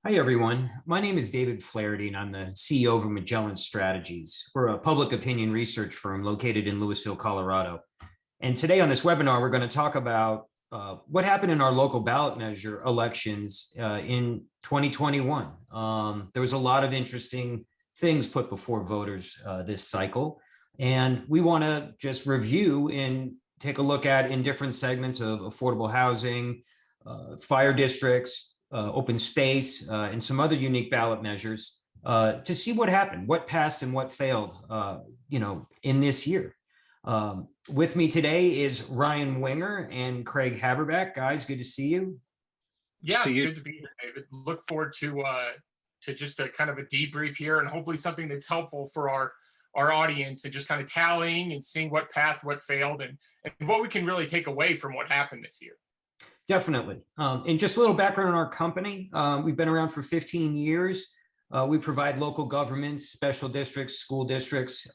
Hi, everyone. My name is David Flaherty, and I'm the CEO of Magellan Strategies. We're a public opinion research firm located in Louisville, Colorado. And today on this webinar, we're going to talk about what happened in our local ballot measure elections in 2021. There was a lot of interesting things put before voters this cycle. And we want to just review and take a look at in different segments of affordable housing, fire districts, open space, and some other unique ballot measures to see what happened, what passed and what failed, in this year. With me today is Ryan Winger and Craig Haverback. Guys, good to see you. Yeah, good to be here, David. Look forward to just a kind of a debrief here, and hopefully something that's helpful for our audience, and just kind of tallying and seeing what passed, what failed, and what we can really take away from what happened this year. Definitely. And just a little background on our company. We've been around for 15 years. We provide local governments, special districts, school districts,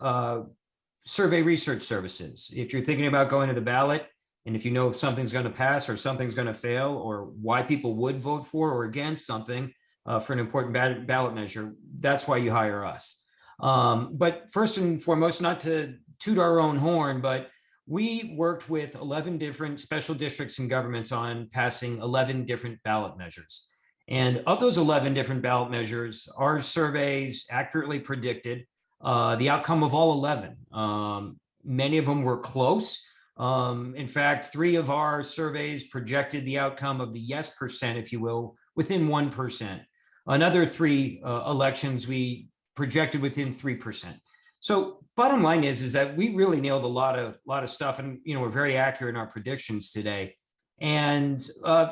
survey research services. If you're thinking about going to the ballot, and if you know if something's going to pass or something's going to fail, or why people would vote for or against something for an important ballot measure, that's why you hire us. But first and foremost, not to toot our own horn, but we worked with 11 different special districts and governments on passing 11 different ballot measures. And of those 11 different ballot measures, our surveys accurately predicted the outcome of all 11. Many of them were close. In fact, 3 of our surveys projected the outcome of the yes percent, if you will, within 1%. Another 3 elections we projected within 3%. So bottom line is that we really nailed a lot of stuff, and we're very accurate in our predictions today. And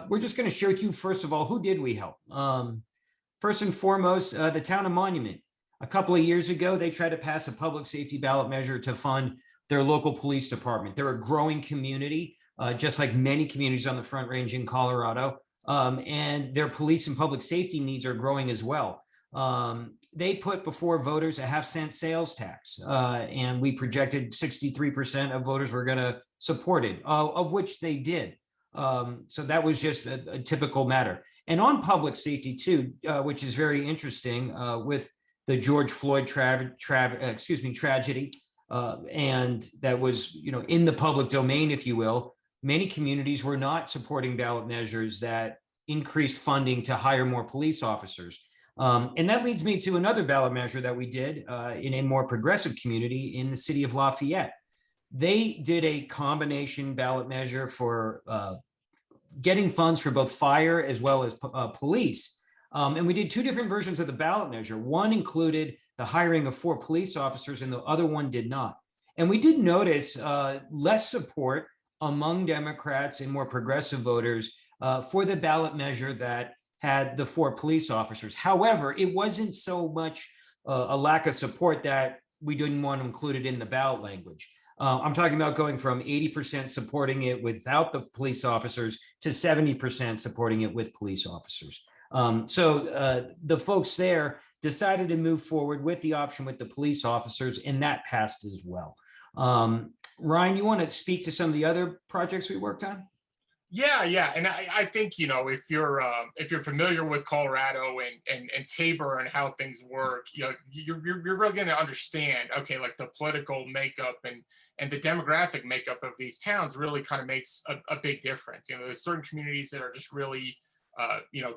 we're just going to share with you, first of all, who did we help? First and foremost, the town of Monument. A couple of years ago, they tried to pass a public safety ballot measure to fund their local police department. They're a growing community, just like many communities on the Front Range in Colorado, and their police and public safety needs are growing as well. They put before voters a half-cent sales tax, and we projected 63% of voters were going to support it, of which they did. So that was just a typical matter. And on public safety too, which is very interesting, with the George Floyd tragedy, and that was in the public domain, if you will. Many communities were not supporting ballot measures that increased funding to hire more police officers. And that leads me to another ballot measure that we did in a more progressive community in the city of Lafayette. They did a combination ballot measure for getting funds for both fire as well as police. And we did 2 different versions of the ballot measure. One included the hiring of 4 police officers, and the other one did not. And we did notice less support among Democrats and more progressive voters for the ballot measure that had the 4 police officers. However, it wasn't so much a lack of support that we didn't want to include it in the ballot language. I'm talking about going from 80% supporting it without the police officers to 70% supporting it with police officers. So the folks there decided to move forward with the option with the police officers, and that passed as well. Ryan, you want to speak to some of the other projects we worked on? Yeah, and I think if you're familiar with Colorado and Tabor and how things work, you're really going to understand. Okay, like the political makeup and the demographic makeup of these towns really kind of makes a big difference. There's certain communities that are just really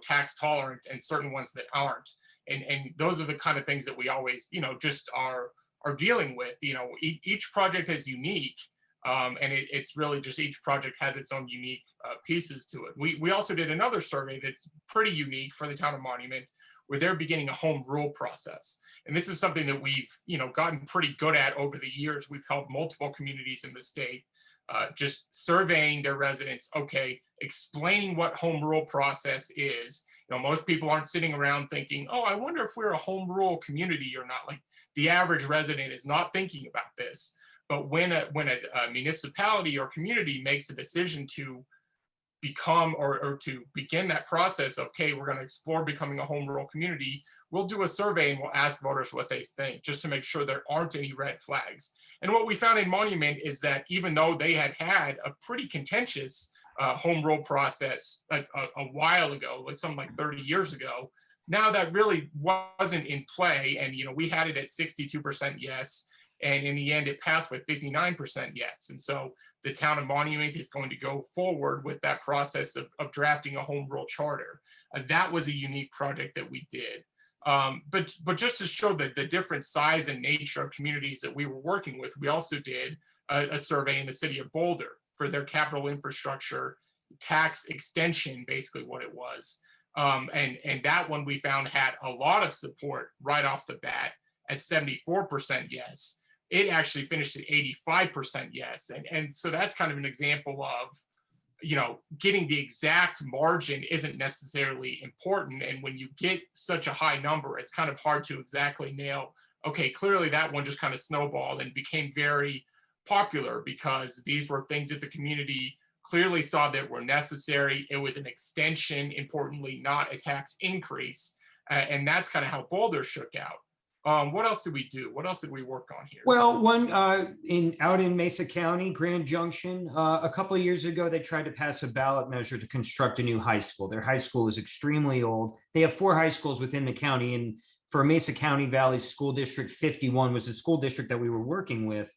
tax tolerant, and certain ones that aren't. And those are the kind of things that we always just are dealing with. Each project is unique. And it's really just each project has its own unique pieces to it. We also did another survey that's pretty unique for the town of Monument, where they're beginning a home rule process. And this is something that we've gotten pretty good at over the years. We've helped multiple communities in the state just surveying their residents, explaining what home rule process is. Most people aren't sitting around thinking, oh, I wonder if we're a home rule community or not. Like, the average resident is not thinking about this. But when a municipality or community makes a decision to become or to begin that process of, okay, we're going to explore becoming a home rule community, we'll do a survey and we'll ask voters what they think, just to make sure there aren't any red flags. And what we found in Monument is that even though they had a pretty contentious home rule process a while ago, like something like 30 years ago, Now that really wasn't in play, and we had it at 62% yes, and in the end it passed with 59% yes. And so the town of Monument is going to go forward with that process of drafting a home rule charter. That was a unique project that we did. But just to show that the different size and nature of communities that we were working with, we also did a survey in the city of Boulder for their capital infrastructure tax extension, basically what it was. And that one we found had a lot of support right off the bat at 74% yes. It actually finished at 85% yes. And so that's kind of an example of, getting the exact margin isn't necessarily important. And when you get such a high number, it's kind of hard to exactly nail, okay, clearly that one just kind of snowballed and became very popular because these were things that the community clearly saw that were necessary. It was an extension, importantly, not a tax increase. And that's kind of how Boulder shook out. What else did we do? What else did we work on here? Well, one out in Mesa County, Grand Junction, a couple of years ago, they tried to pass a ballot measure to construct a new high school. Their high school is extremely old. They have 4 high schools within the county, and for Mesa County Valley School District 51 was the school district that we were working with.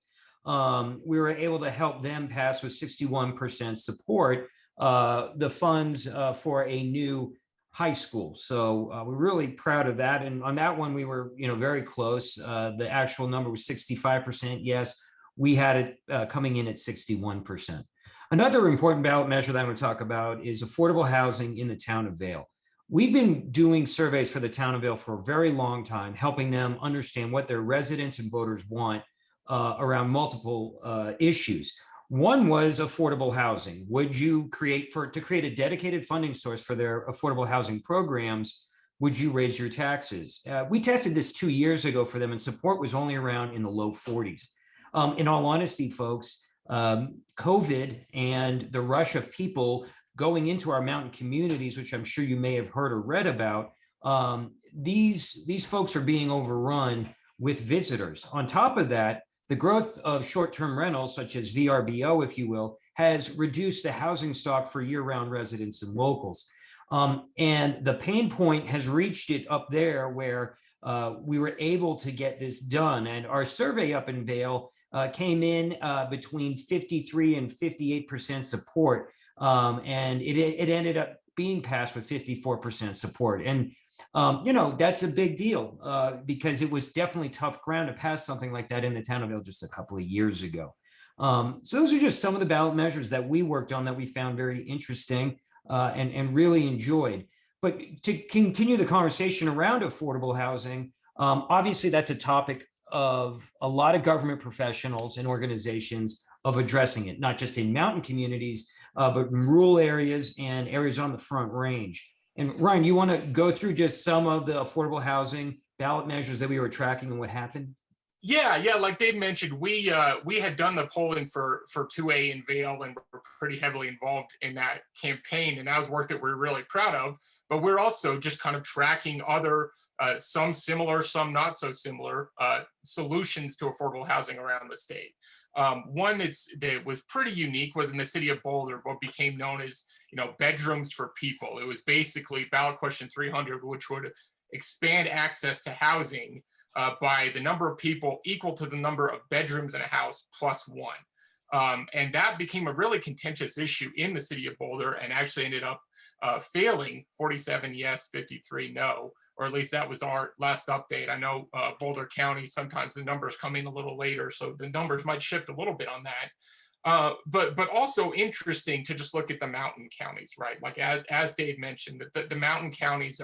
We were able to help them pass with 61% support the funds for a new high school. So we're really proud of that. And on that one, we were, very close. The actual number was 65% yes. We had it coming in at 61%. Another important ballot measure that I'm going to talk about is affordable housing in the town of Vail. We've been doing surveys for the town of Vail for a very long time, helping them understand what their residents and voters want around multiple issues. One was affordable housing. Would you create a dedicated funding source for their affordable housing programs? Would you raise your taxes? We tested this 2 years ago for them, and support was only around in the low 40s. In all honesty, folks, COVID and the rush of people going into our mountain communities, which I'm sure you may have heard or read about, these folks are being overrun with visitors. On top of that, the growth of short-term rentals, such as VRBO, if you will, has reduced the housing stock for year-round residents and locals. And the pain point has reached it up there where we were able to get this done. And our survey up in Vail came in between 53 and 58% support. And it ended up being passed with 54% support. And that's a big deal because it was definitely tough ground to pass something like that in the town of Vail just a couple of years ago. So those are just some of the ballot measures that we worked on that we found very interesting and really enjoyed. But to continue the conversation around affordable housing, obviously that's a topic of a lot of government professionals and organizations of addressing it, not just in mountain communities, but in rural areas and areas on the Front Range. And Ryan, you want to go through just some of the affordable housing ballot measures that we were tracking and what happened? Yeah. Like Dave mentioned, we had done the polling for 2A in Vail, and we're pretty heavily involved in that campaign. And that was work that we're really proud of. But we're also just kind of tracking other, some similar, some not so similar solutions to affordable housing around the state. One that was pretty unique was in the city of Boulder, what became known as, bedrooms for people. It was basically ballot question 300, which would expand access to housing by the number of people equal to the number of bedrooms in a house plus 1. And that became a really contentious issue in the city of Boulder, and actually ended up failing 47 yes, 53 no, or at least that was our last update. I know Boulder County, sometimes the numbers come in a little later, so the numbers might shift a little bit on that. But also interesting to just look at the mountain counties, right? Like as Dave mentioned, that the mountain counties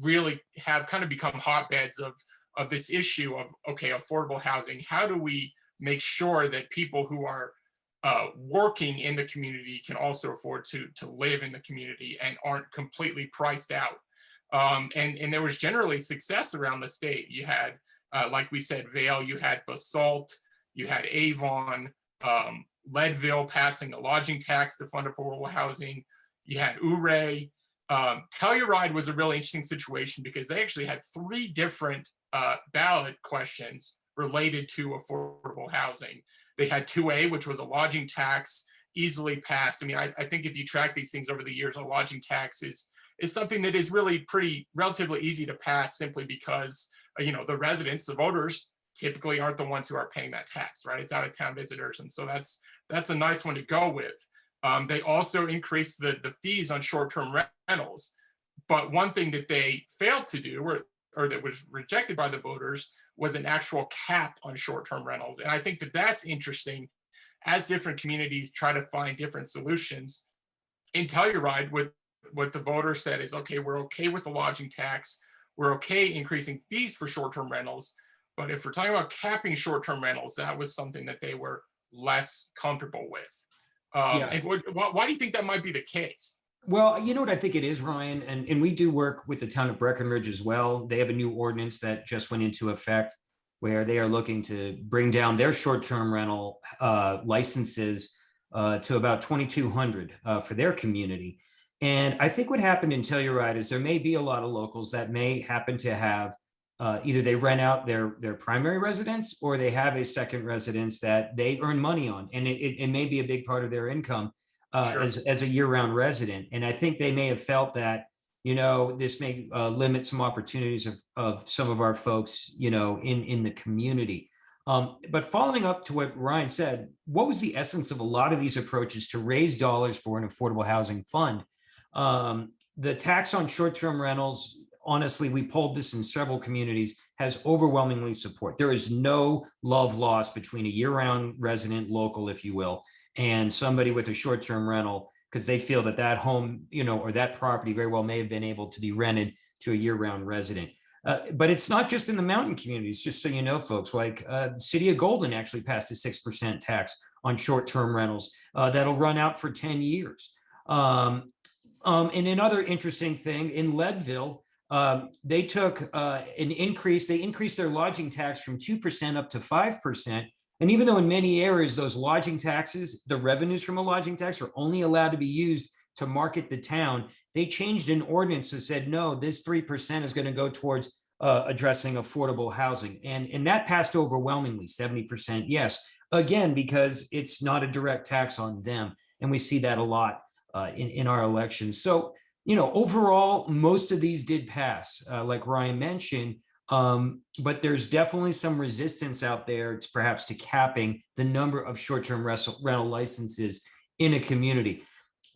really have kind of become hotbeds of this issue of, okay, affordable housing. How do we make sure that people who are working in the community can also afford to live in the community and aren't completely priced out? And there was generally success around the state. You had, like we said, Vail, you had Basalt, you had Avon, Leadville passing a lodging tax to fund affordable housing. You had Ouray. Telluride was a really interesting situation because they actually had 3 different ballot questions related to affordable housing. They had 2A, which was a lodging tax, easily passed. I mean, I think if you track these things over the years, a lodging tax is is something that is really relatively easy to pass, simply because the residents, the voters, typically aren't the ones who are paying that tax, right? It's out of town visitors, and so that's a nice one to go with. They also increased the fees on short-term rentals, but one thing that they failed to do, or that was rejected by the voters, was an actual cap on short-term rentals. And I think that that's interesting, as different communities try to find different solutions. In Telluride, what the voters said is, okay, we're okay with the lodging tax, we're okay increasing fees for short-term rentals, but if we're talking about capping short-term rentals, that was something that they were less comfortable with. Yeah. And why do you think that might be the case? Well, you know what I think it is, Ryan, and we do work with the town of Breckenridge as well. They have a new ordinance that just went into effect where they are looking to bring down their short-term rental licenses to about 2,200 for their community. And I think what happened in Telluride is there may be a lot of locals that may happen to have either they rent out their primary residence, or they have a second residence that they earn money on, and it may be a big part of their income Sure. as a year-round resident. And I think they may have felt that, this may limit some opportunities of some of our folks, in the community. But following up to what Ryan said, what was the essence of a lot of these approaches to raise dollars for an affordable housing fund? The tax on short-term rentals, honestly, we polled this in several communities, has overwhelmingly support. There is no love lost between a year-round resident, local, if you will, and somebody with a short-term rental, because they feel that home, or that property very well may have been able to be rented to a year-round resident. But it's not just in the mountain communities, just so you know, folks. Like the city of Golden actually passed a 6% tax on short-term rentals that'll run out for 10 years. And another interesting thing, in Leadville, they took an increase. They increased their lodging tax from 2% up to 5%. And even though in many areas those lodging taxes, the revenues from a lodging tax are only allowed to be used to market the town, they changed an ordinance that said, no, this 3% is going to go towards addressing affordable housing. And that passed overwhelmingly, 70% yes. Again, because it's not a direct tax on them. And we see that a lot in our elections. So, overall, most of these did pass, like Ryan mentioned. But there's definitely some resistance out there to perhaps to capping the number of short-term rental licenses in a community.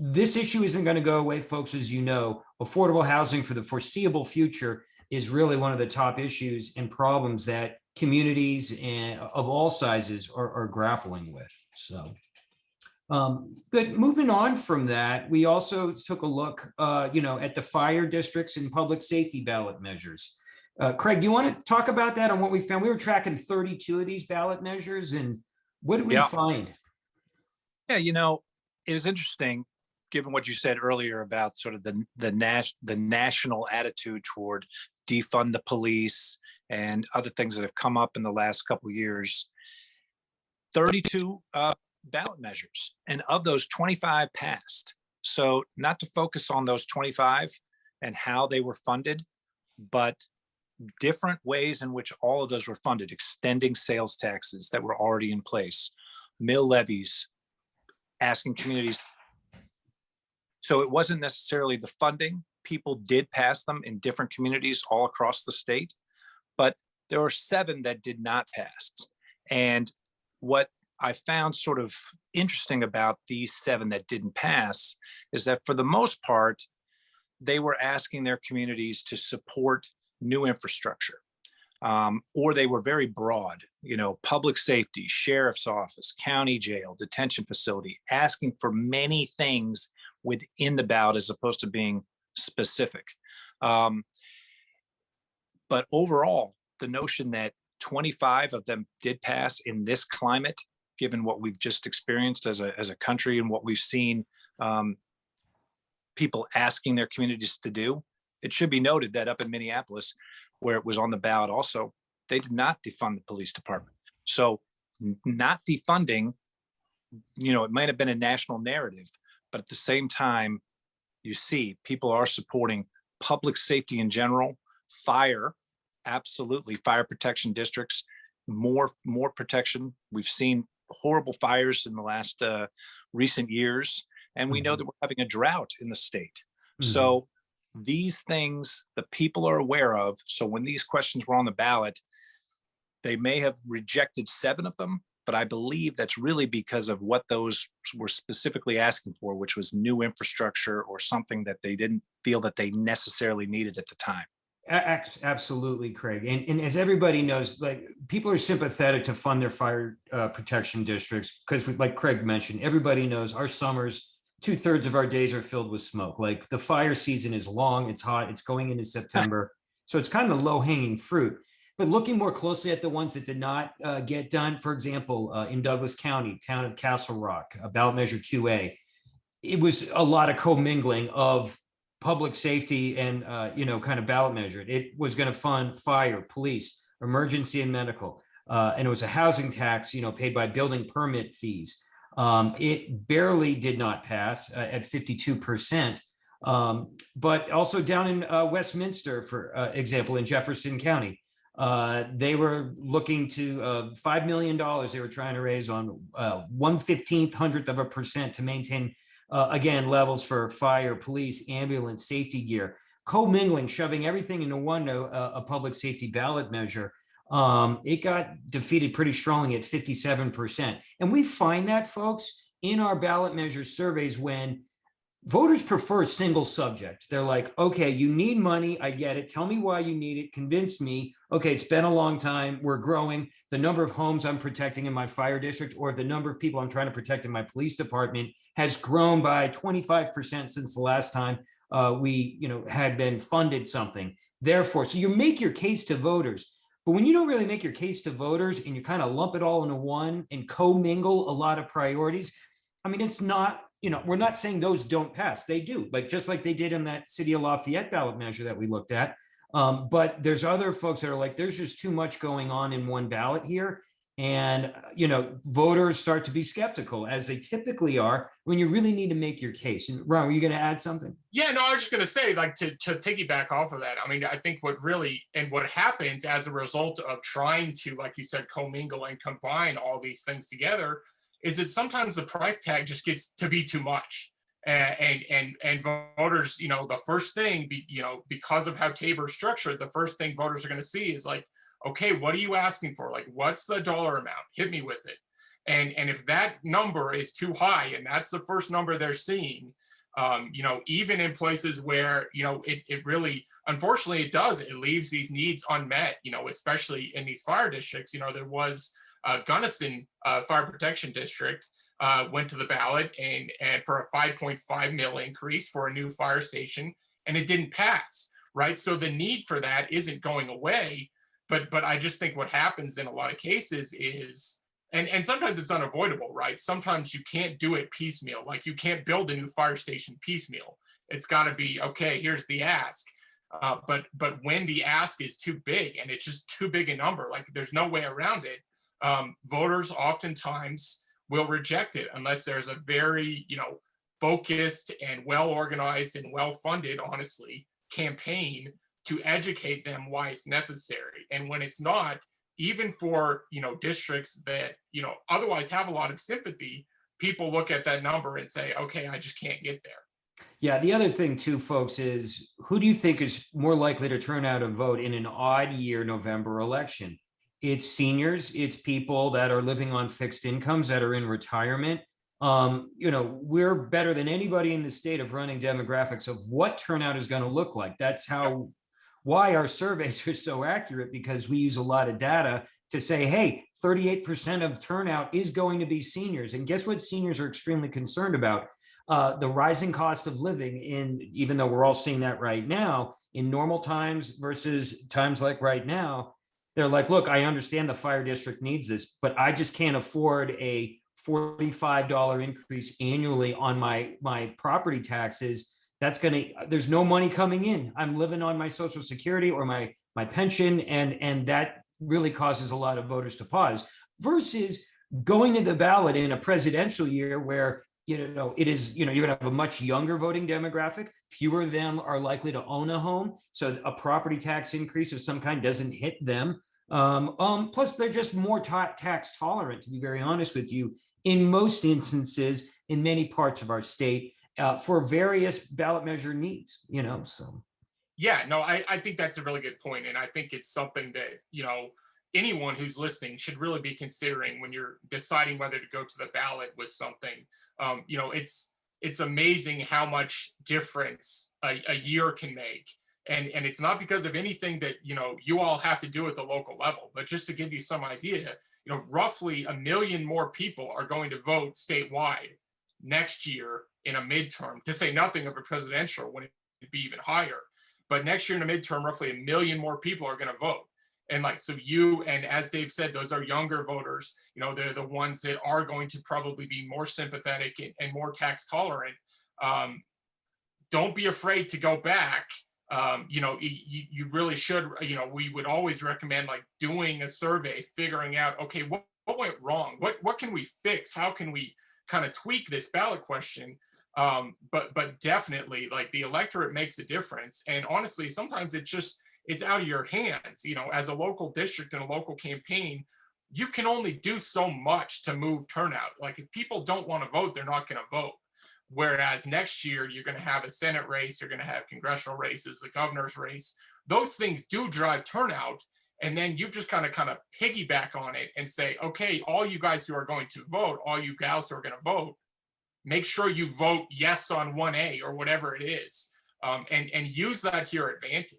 This issue isn't going to go away, folks. As you know, affordable housing for the foreseeable future is really one of the top issues and problems that communities of all sizes are grappling with. So, good. Moving on from that, we also took a look, at the fire districts and public safety ballot measures. Craig, do you want to talk about that and what we found? We were tracking 32 of these ballot measures, and what did we find? Yeah, it was interesting, given what you said earlier about sort of the national attitude toward defund the police and other things that have come up in the last couple of years. 32 ballot measures, and of those 25 passed. So not to focus on those 25 and how they were funded, but different ways in which all of those were funded, extending sales taxes that were already in place, mill levies, asking communities. So it wasn't necessarily the funding. People did pass them in different communities all across the state, but there were 7 that did not pass. And what I found sort of interesting about these 7 that didn't pass is that for the most part, they were asking their communities to support new infrastructure, or they were very broad, public safety, sheriff's office, county jail, detention facility, asking for many things within the ballot as opposed to being specific. But overall, the notion that 25 of them did pass in this climate, given what we've just experienced as a country and what we've seen people asking their communities to do. It should be noted that up in Minneapolis, where it was on the ballot also, they did not defund the police department. So not defunding, it might have been a national narrative, but at the same time, you see people are supporting public safety in general, fire, absolutely, fire protection districts, more protection. We've seen horrible fires in the last recent years, and we know that we're having a drought in the state. So these things the people are aware of. So when these questions were on the ballot, they may have rejected 7 of them, but I believe that's really because of what those were specifically asking for, which was new infrastructure or something that they didn't feel that they necessarily needed at the time. Absolutely, Craig. And as everybody knows, like, people are sympathetic to fund their fire protection districts because, like Craig mentioned, everybody knows our summers, 2/3 of our days are filled with smoke. Like, the fire season is long, it's hot, it's going into September. So it's kind of low hanging fruit. But looking more closely at the ones that did not get done, for example, in Douglas County, town of Castle Rock, ballot measure 2A, it was a lot of commingling of public safety and, kind of ballot measure. It was going to fund fire, police, emergency and medical. And it was a housing tax, paid by building permit fees. It barely did not pass at 52%. But also down in Westminster, for example, in Jefferson County, they were looking to $5 million they were trying to raise on 1/1500% to maintain, again, levels for fire, police, ambulance, safety gear, commingling, shoving everything into one, a public safety ballot measure. It got defeated pretty strongly at 57%. And we find that, folks, in our ballot measure surveys when voters prefer a single subject. They're like, okay, you need money. I get it. Tell me why you need it. Convince me. Okay, it's been a long time. We're growing. The number of homes I'm protecting in my fire district or the number of people I'm trying to protect in my police department has grown by 25% since the last time we had been funded something. Therefore, so you make your case to voters. But when you don't really make your case to voters and you kind of lump it all into one and commingle a lot of priorities, I mean, it's not, we're not saying those don't pass. They do, like just like they did in that City of Lafayette ballot measure that we looked at. But there's other folks that are like, there's just too much going on in one ballot here. And, voters start to be skeptical, as they typically are, when you really need to make your case. And Ron, were you going to add something? Yeah, no, I was just going to say, like, to piggyback off of that. I mean, I think what happens as a result of trying to, like you said, commingle and combine all these things together is that sometimes the price tag just gets to be too much. And voters, the first thing, because of how Tabor's structured, the first thing voters are going to see is like, okay, what are you asking for? Like, what's the dollar amount? Hit me with it. And if that number is too high, and that's the first number they're seeing, even in places where, it really, unfortunately, it leaves these needs unmet, especially in these fire districts. There was Gunnison Fire Protection District went to the ballot and for a 5.5 mil increase for a new fire station, and it didn't pass, right? So the need for that isn't going away. But I just think what happens in a lot of cases is, and sometimes it's unavoidable, right? Sometimes you can't do it piecemeal. Like, you can't build a new fire station piecemeal. It's got to be, okay, here's the ask. But when the ask is too big and it's just too big a number, like there's no way around it, voters oftentimes will reject it unless there's a very, focused and well-organized and well-funded, honestly, campaign to educate them why it's necessary. And when it's not, even for, districts that, otherwise have a lot of sympathy, people look at that number and say, okay, I just can't get there. Yeah, the other thing too, folks, is who do you think is more likely to turn out and vote in an odd year November election? It's seniors, it's people that are living on fixed incomes that are in retirement. We're better than anybody in the state of running demographics of what turnout is going to look like. That's why our surveys are so accurate, because we use a lot of data to say, hey, 38% of turnout is going to be seniors. And guess what seniors are extremely concerned about? The rising cost of living, even though we're all seeing that right now, in normal times versus times like right now, they're like, look, I understand the fire district needs this, but I just can't afford a $45 increase annually on my property taxes. There's no money coming in. I'm living on my Social Security or my pension, and that really causes a lot of voters to pause, versus going to the ballot in a presidential year where it is, you're going to have a much younger voting demographic. Fewer of them are likely to own a home, so a property tax increase of some kind doesn't hit them. Plus, they're just more tax tolerant, to be very honest with you, in most instances in many parts of our state, for various ballot measure needs. So Yeah, no, I think that's a really good point, and I think it's something that, anyone who's listening should really be considering when you're deciding whether to go to the ballot with something. It's amazing how much difference a year can make, and it's not because of anything that you all have to do at the local level, but just to give you some idea, roughly 1 million more people are going to vote statewide next year in a midterm. To say nothing of a presidential, when it'd be even higher. But next year in a midterm, roughly 1 million more people are going to vote. And so you, and as Dave said, those are younger voters, they're the ones that are going to probably be more sympathetic and more tax tolerant. Don't be afraid to go back. You really should, we would always recommend like doing a survey, figuring out, okay, what went wrong? What can we fix? How can we kind of tweak this ballot question? But definitely, like, the electorate makes a difference. And honestly, sometimes it's out of your hands. As a local district and a local campaign, you can only do so much to move turnout. Like, if people don't want to vote, they're not going to vote. Whereas next year, you're going to have a Senate race, you're going to have congressional races, the governor's race. Those things do drive turnout. And then you just kind of piggyback on it and say, okay, all you guys who are going to vote, all you gals who are going to vote, make sure you vote yes on 1A or whatever it is, and use that to your advantage.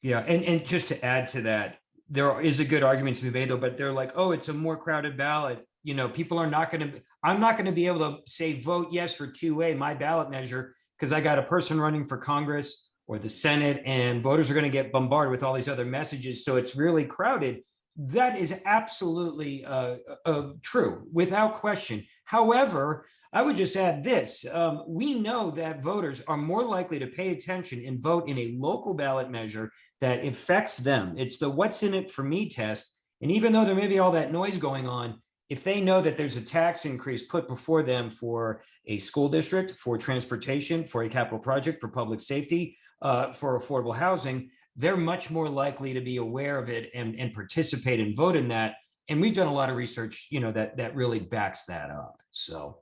Yeah, and just to add to that, there is a good argument to be made though, but they're like, oh, it's a more crowded ballot. People are not going to, I'm not going to be able to say vote yes for 2A, my ballot measure, because I got a person running for Congress or the Senate, and voters are going to get bombarded with all these other messages. So it's really crowded. That is absolutely true, without question. However, I would just add this. We know that voters are more likely to pay attention and vote in a local ballot measure that affects them. It's the what's in it for me test. And even though there may be all that noise going on, if they know that there's a tax increase put before them for a school district, for transportation, for a capital project, for public safety, for affordable housing, they're much more likely to be aware of it and participate and vote in that. And we've done a lot of research, that really backs that up. So,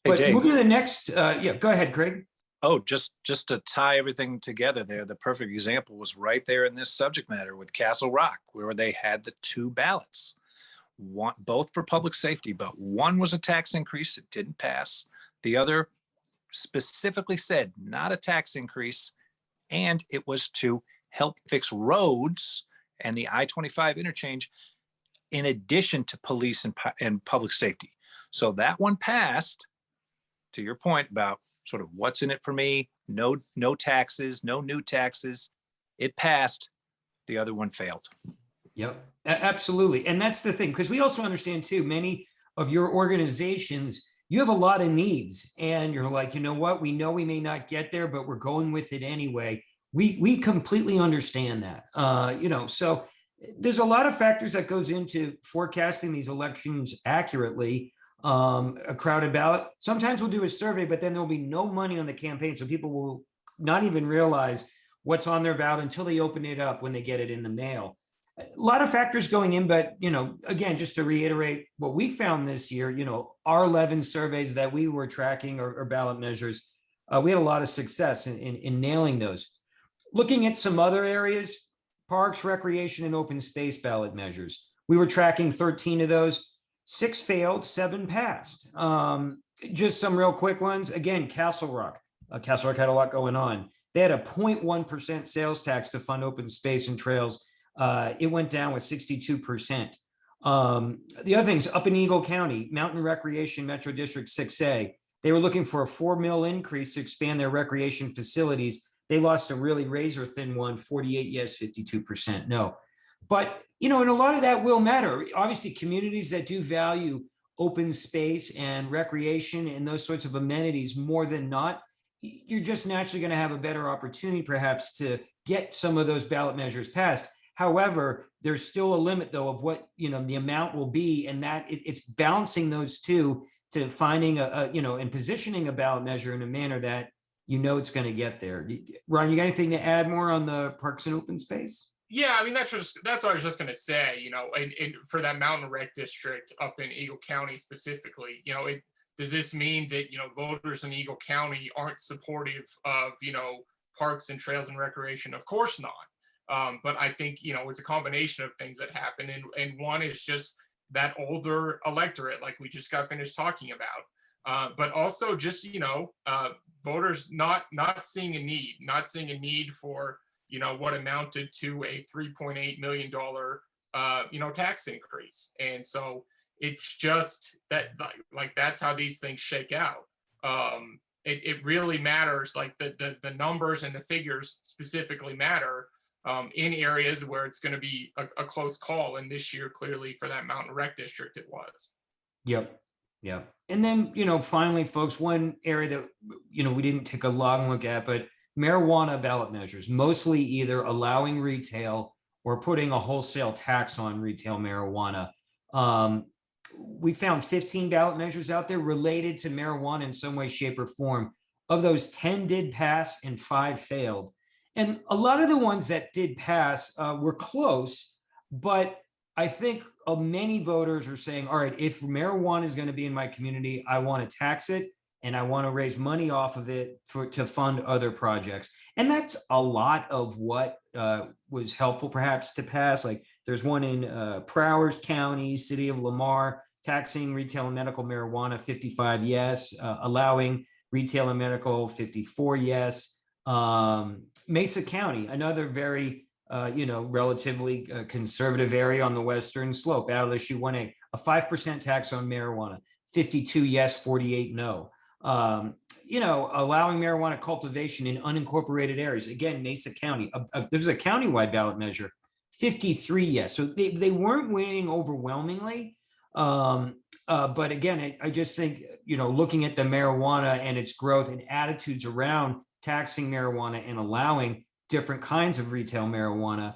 Hey, but Dave. moving to the next, yeah, go ahead, Craig. Oh, just to tie everything together there, the perfect example was right there in this subject matter with Castle Rock, where they had the two ballots, one both for public safety, but one was a tax increase, it didn't pass. The other specifically said not a tax increase, and it was to help fix roads and the I-25 interchange in addition to police and public safety. So that one passed, to your point about sort of what's in it for me, no taxes, no new taxes. It passed, the other one failed. Yep, absolutely. And that's the thing, because we also understand too, many of your organizations, you have a lot of needs and you're like, you know what, we know we may not get there, but we're going with it anyway. We completely understand that, so there's a lot of factors that goes into forecasting these elections accurately. A crowded ballot. Sometimes we'll do a survey, but then there'll be no money on the campaign. So people will not even realize what's on their ballot until they open it up when they get it in the mail. A lot of factors going in, but, again, just to reiterate what we found this year, our 11 surveys that we were tracking or ballot measures, we had a lot of success in nailing those. Looking at some other areas, parks, recreation, and open space ballot measures. We were tracking 13 of those. 6 failed, 7 passed. Just some real quick ones. Again, Castle Rock. Castle Rock had a lot going on. They had a 0.1% sales tax to fund open space and trails. It went down with 62%. The other things, up in Eagle County, Mountain Recreation Metro District 6A, they were looking for a $4 million increase to expand their recreation facilities. They lost a really razor thin one, 48 yes, 52% no. But, and a lot of that will matter. Obviously, communities that do value open space and recreation and those sorts of amenities more than not, you're just naturally going to have a better opportunity perhaps to get some of those ballot measures passed. However, there's still a limit, though, of what, the amount will be, and that it's balancing those two to finding and positioning a ballot measure in a manner that it's going to get there. Ron, you got anything to add more on the parks and open space? Yeah, I mean, that's what I was just going to say, and for that mountain rec district up in Eagle County specifically, does this mean that, voters in Eagle County aren't supportive of, parks and trails and recreation? Of course not. But I think, it was a combination of things that happened. And one is just that older electorate, like we just got finished talking about. But also just, voters not seeing a need for, what amounted to a $3.8 million, tax increase. And so it's just that, like that's how these things shake out. It really matters, like the numbers and the figures specifically matter in areas where it's going to be a close call. And this year, clearly for that Mountain Rec district, it was. Yep. Yep. And then, finally, folks, one area that, we didn't take a long look at, but marijuana ballot measures, mostly either allowing retail or putting a wholesale tax on retail marijuana. We found 15 ballot measures out there related to marijuana in some way, shape, or form. Of those, 10 did pass and 5 failed. And a lot of the ones that did pass were close, but I think many voters are saying, all right, if marijuana is going to be in my community, I want to tax it and I want to raise money off of it to fund other projects. And that's a lot of what was helpful perhaps to pass. Like there's one in Prowers County, City of Lamar, taxing retail and medical marijuana, 55 yes, allowing retail and medical, 54 yes. Mesa County, another very relatively conservative area on the western slope, ballot issue 1A, a 5% tax on marijuana, 52 yes, 48 no. Allowing marijuana cultivation in unincorporated areas. Again, Mesa County, there's a countywide ballot measure, 53 yes. So they weren't winning overwhelmingly. But again, I just think, looking at the marijuana and its growth and attitudes around taxing marijuana and allowing different kinds of retail marijuana,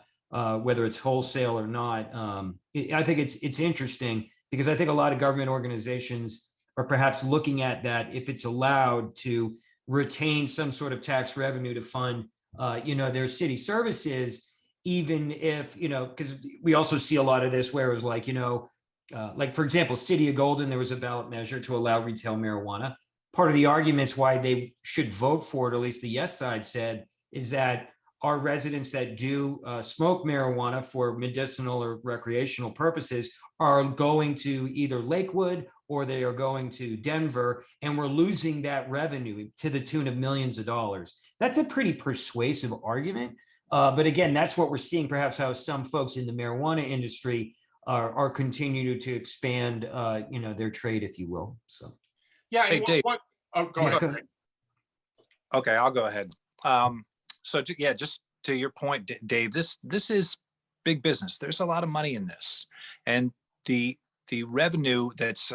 whether it's wholesale or not. I think it's interesting because I think a lot of government organizations are perhaps looking at that if it's allowed to retain some sort of tax revenue to fund, their city services, even if, because we also see a lot of this where it was like, like for example, City of Golden, there was a ballot measure to allow retail marijuana. Part of the arguments why they should vote for it, or at least the yes side said, is that our residents that do smoke marijuana for medicinal or recreational purposes are going to either Lakewood or they are going to Denver, and we're losing that revenue to the tune of millions of dollars. That's a pretty persuasive argument. But again, that's what we're seeing, perhaps how some folks in the marijuana industry are continuing to expand, their trade, if you will. So, Yeah. Hey, Dave. Oh, go ahead. Okay, I'll go ahead. Just to your point, Dave, this is big business. There's a lot of money in this, and the revenue that's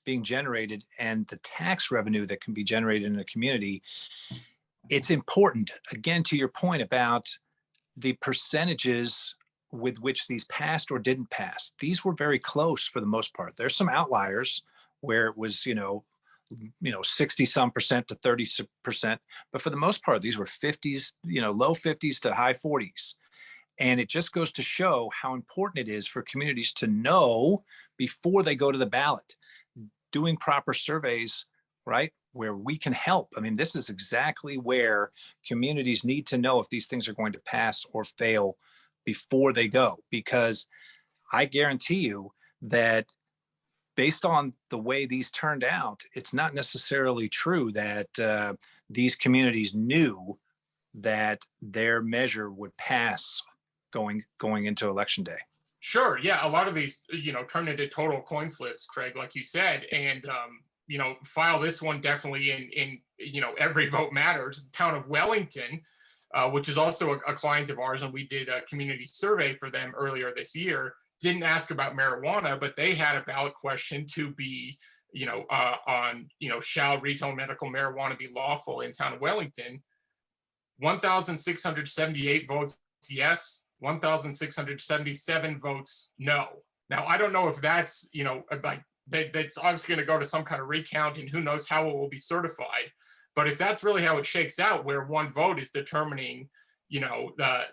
being generated and the tax revenue that can be generated in a community, it's important. Again, to your point about the percentages with which these passed or didn't pass, these were very close for the most part. There's some outliers where it was, 60 some percent to 30%. But for the most part, these were 50s, low 50s to high 40s. And it just goes to show how important it is for communities to know before they go to the ballot, doing proper surveys, right, where we can help. I mean, this is exactly where communities need to know if these things are going to pass or fail before they go, because I guarantee you that based on the way these turned out, it's not necessarily true that these communities knew that their measure would pass going into election day. Sure. Yeah. A lot of these, turn into total coin flips, Craig, like you said. And, file this one definitely in every vote matters. The town of Wellington, which is also a client of ours, and we did a community survey for them earlier this year, didn't ask about marijuana, but they had a ballot question to be, on, shall retail medical marijuana be lawful in town of Wellington? 1,678 votes yes, 1,677 votes no. Now, I don't know if that's, that's obviously going to go to some kind of recount, and who knows how it will be certified. But if that's really how it shakes out, where one vote is determining, the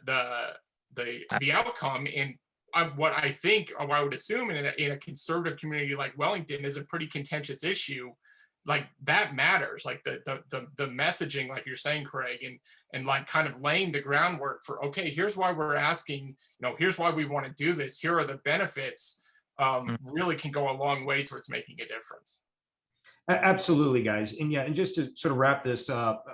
outcome, and what I think, or I would assume in a conservative community like Wellington is a pretty contentious issue, like that matters, like the messaging, like you're saying, Craig, and like kind of laying the groundwork for, okay, here's why we're asking, here's why we want to do this, here are the benefits, really can go a long way towards making a difference. Absolutely, guys. And yeah, and just to sort of wrap this up,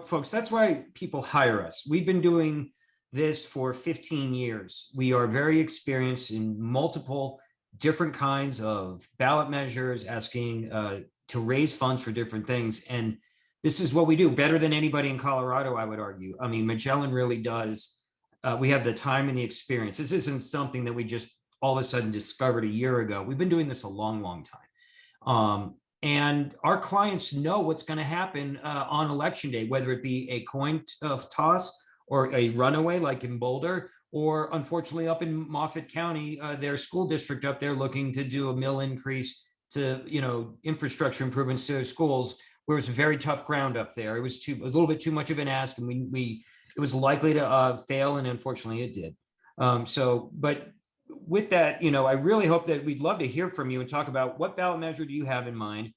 folks, that's why people hire us. We've been doing this for 15 years. We are very experienced in multiple different kinds of ballot measures, asking to raise funds for different things. And this is what we do better than anybody in Colorado, I would argue. I mean, Magellan really does. We have the time and the experience. This isn't something that we just all of a sudden discovered a year ago. We've been doing this a long, long time. And our clients know what's going to happen on election day, whether it be a coin toss or a runaway like in Boulder, or unfortunately up in Moffett County, their school district up there looking to do a mill increase to, infrastructure improvements to their schools, where it was very tough ground up there. It was a little bit too much of an ask, and it was likely to fail, and unfortunately it did. But with that, I really hope that we'd love to hear from you and talk about what ballot measure do you have in mind.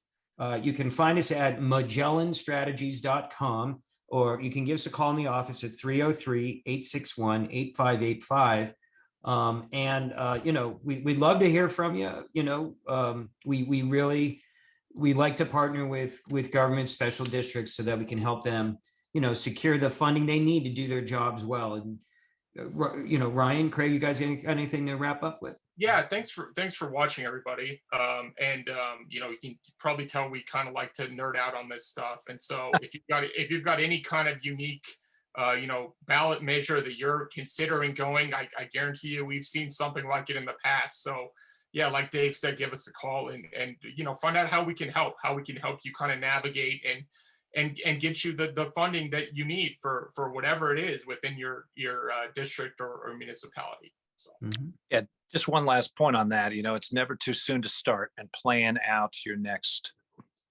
You can find us at magellanstrategies.com, or you can give us a call in the office at 303-861-8585. We'd love to hear from you. We like to partner with government special districts so that we can help them, secure the funding they need to do their jobs well. And Ryan, Craig, you guys got anything to wrap up with? Yeah, thanks for watching, everybody. You can probably tell we kind of like to nerd out on this stuff. And so if you've got any kind of unique ballot measure that you're considering going, I guarantee you we've seen something like it in the past. So yeah, like Dave said, give us a call and find out how we can help you kind of navigate and get you the funding that you need for whatever it is within your district or municipality. So yeah, just one last point on that. It's never too soon to start and plan out your next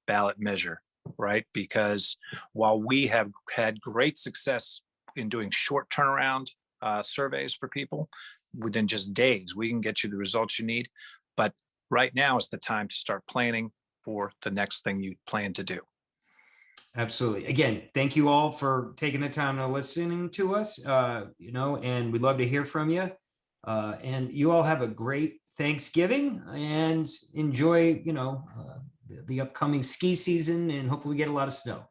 ballot measure, right? Because while we have had great success in doing short turnaround surveys for people, within just days, we can get you the results you need. But right now is the time to start planning for the next thing you plan to do. Absolutely. Again, thank you all for taking the time to listening to us, and we'd love to hear from you. And you all have a great Thanksgiving and enjoy, the upcoming ski season, and hopefully we get a lot of snow.